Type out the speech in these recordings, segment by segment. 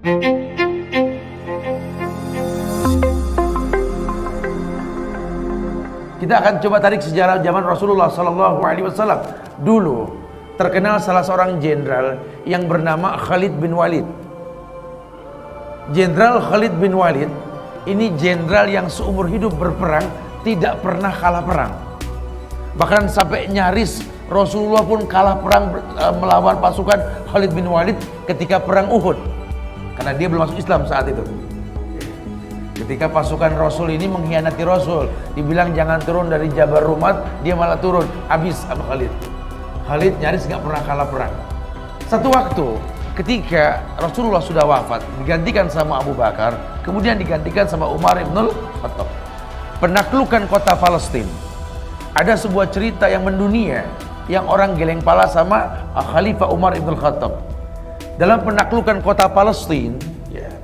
Kita akan coba tarik sejarah zaman Rasulullah SAW. Dulu terkenal salah seorang jenderal yang bernama Khalid bin Walid. Jenderal Khalid bin Walid ini jenderal yang seumur hidup berperang tidak pernah kalah perang. Bahkan sampai nyaris Rasulullah pun kalah perang melawan pasukan Khalid bin Walid ketika perang Uhud, karena dia belum masuk Islam saat itu. Ketika pasukan Rasul ini mengkhianati Rasul, dibilang jangan turun dari Jabal Rumat, dia malah turun, habis sama Khalid. Khalid nyaris gak pernah kalah perang. Satu waktu ketika Rasulullah sudah wafat, digantikan sama Abu Bakar, kemudian digantikan sama Umar ibn Khattab. Penaklukan kota Palestina. Ada sebuah cerita yang mendunia, yang orang geleng pala sama Khalifah Umar ibn Khattab. Dalam penaklukan kota Palestina,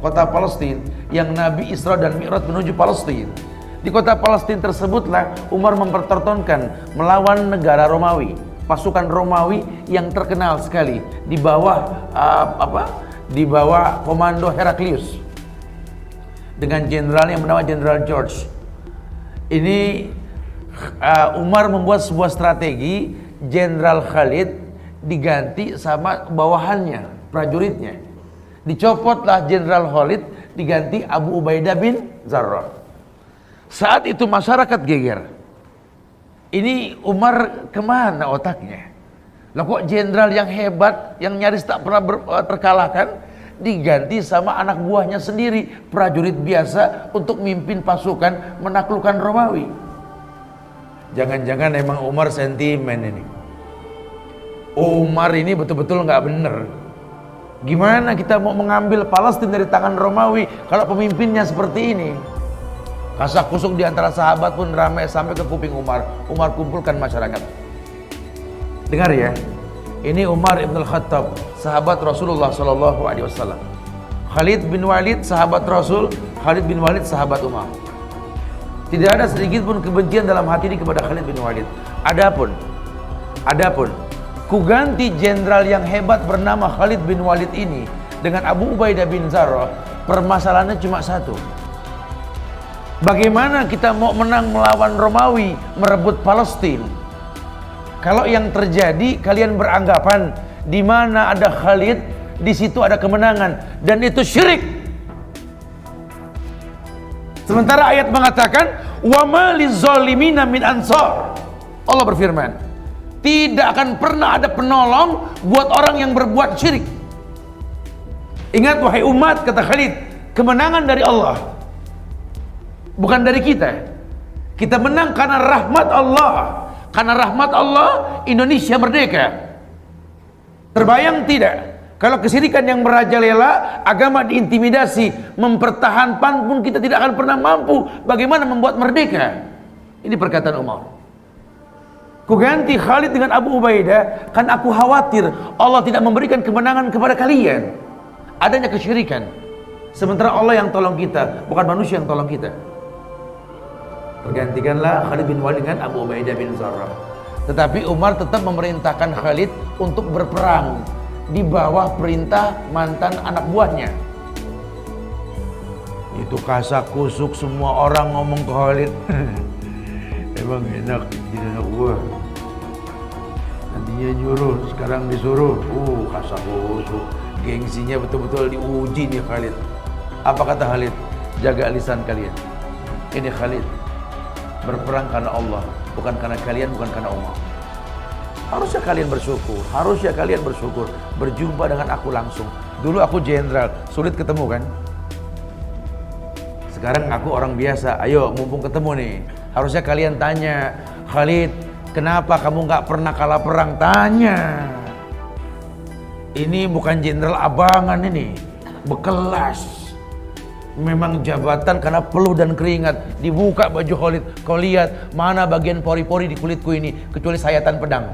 kota Palestina yang Nabi Isra dan Mi'raj menuju Palestina. Di kota Palestina tersebutlah Umar mempertontonkan melawan negara Romawi, pasukan Romawi yang terkenal sekali di bawah di bawah komando Heraklius dengan jenderal yang bernama Jenderal George. Ini Umar membuat sebuah strategi, Jenderal Khalid diganti sama bawahannya, prajuritnya. Dicopotlah Jenderal Khalid, diganti Abu Ubaidah bin Jarrah. Saat itu masyarakat geger. Ini Umar kemana otaknya? Lah kok jenderal yang hebat, yang nyaris tak pernah terkalahkan, diganti sama anak buahnya sendiri, prajurit biasa untuk mimpin pasukan menaklukkan Romawi. Jangan-jangan emang Umar sentimen ini. Umar ini betul-betul nggak bener. Gimana kita mau mengambil Palestina dari tangan Romawi kalau pemimpinnya seperti ini? Kasak kusuk di antara sahabat pun ramai sampai ke kuping Umar. Umar kumpulkan masyarakat. Dengar ya, ini Umar ibn Khattab, sahabat Rasulullah SAW. Khalid bin Walid sahabat Rasul, Khalid bin Walid sahabat Umar. Tidak ada sedikit pun kebencian dalam hati ini kepada Khalid bin Walid. Adapun ku ganti jenderal yang hebat bernama Khalid bin Walid ini dengan Abu Ubaidah bin Jarrah. Permasalahannya cuma satu. Bagaimana kita mau menang melawan Romawi, merebut Palestina? Kalau yang terjadi kalian beranggapan di mana ada Khalid, di situ ada kemenangan, dan itu syirik. Sementara ayat mengatakan wa ma lizolimina min ansar. Allah berfirman, tidak akan pernah ada penolong buat orang yang berbuat syirik. Ingat wahai umat, kata Khalid, kemenangan dari Allah, bukan dari kita. Kita menang karena rahmat Allah. Karena rahmat Allah Indonesia merdeka. Terbayang tidak? Kalau kesyirikan yang merajalela, agama diintimidasi, mempertahankan pun kita tidak akan pernah mampu. Bagaimana membuat merdeka? Ini perkataan Umar. Ku ganti Khalid dengan Abu Ubaidah, kan aku khawatir Allah tidak memberikan kemenangan kepada kalian. Adanya kesyirikan. Sementara Allah yang tolong kita, bukan manusia yang tolong kita. Tergantikanlah Khalid bin Walid dengan Abu Ubaidah bin Jarrah. Tetapi Umar tetap memerintahkan Khalid untuk berperang di bawah perintah mantan anak buahnya. Itu kasak kusuk semua orang ngomong ke Khalid. Emang enak jadi anak buah. Nantinya nyuruh, sekarang disuruh. Kasak kusuk. Gengsinya betul-betul diuji nih Khalid. Apa kata Khalid? Jaga lisan kalian. Ini Khalid, berperang karena Allah, bukan karena kalian, bukan karena Umar. Harusnya kalian bersyukur, berjumpa dengan aku langsung. Dulu aku jenderal, sulit ketemu kan? Sekarang aku orang biasa, ayo mumpung ketemu nih. Harusnya kalian tanya, Khalid, kenapa kamu gak pernah kalah perang? Tanya. Ini bukan jenderal abangan ini, bekelas. Memang jabatan karena peluh dan keringat. Dibuka baju Khalid, kau lihat mana bagian pori-pori di kulitku ini, kecuali sayatan pedang.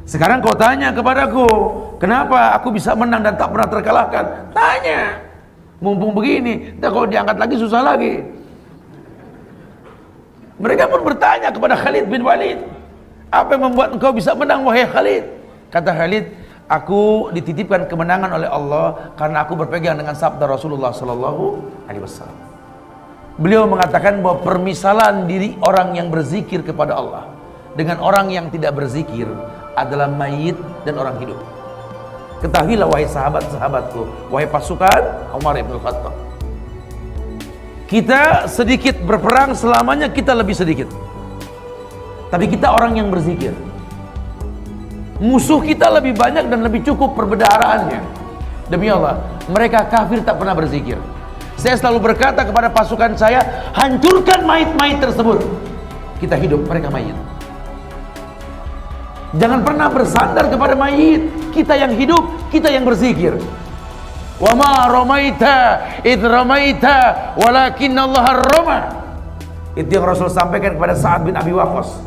Sekarang kau tanya kepadaku, kenapa aku bisa menang dan tak pernah terkalahkan? Tanya. Mumpung begini, dan kalau diangkat lagi susah lagi. Mereka pun bertanya kepada Khalid bin Walid, apa yang membuat engkau bisa menang wahai Khalid? Kata Khalid, Aku dititipkan kemenangan oleh Allah karena aku berpegang dengan sabda Rasulullah sallallahu alaihi wasallam. Beliau mengatakan bahwa permisalan diri orang yang berzikir kepada Allah dengan orang yang tidak berzikir adalah mayit dan orang hidup. Ketahuilah wahai sahabat-sahabatku, wahai pasukan Umar bin Khattab, kita sedikit berperang, selamanya kita lebih sedikit, tapi kita orang yang berzikir. Musuh kita lebih banyak dan lebih cukup perbedaraannya. Demi Allah, mereka kafir tak pernah berzikir. Saya selalu berkata kepada pasukan saya, hancurkan mayit-mayit tersebut. Kita hidup, mereka mayit. Jangan pernah bersandar kepada mayit. Kita yang hidup, kita yang berzikir. Wa ma ramaita id ramaita walakinallaha rama. Itu yang Rasul sampaikan kepada Sa'ad bin Abi Waqqas.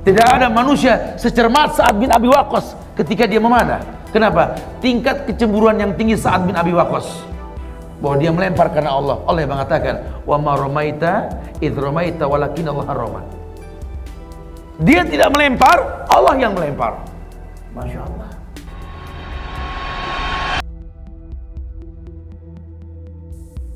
Tidak ada manusia secermat Sa'ad bin Abi Waqqas ketika dia memanah. Kenapa? Tingkat kecemburuan yang tinggi Sa'ad bin Abi Waqqas, bahwa dia melempar karena Allah. Allah yang mengatakan, wa ma ramaita id ramaita walakinallaha rama. Dia tidak melempar, Allah yang melempar. Masya Allah.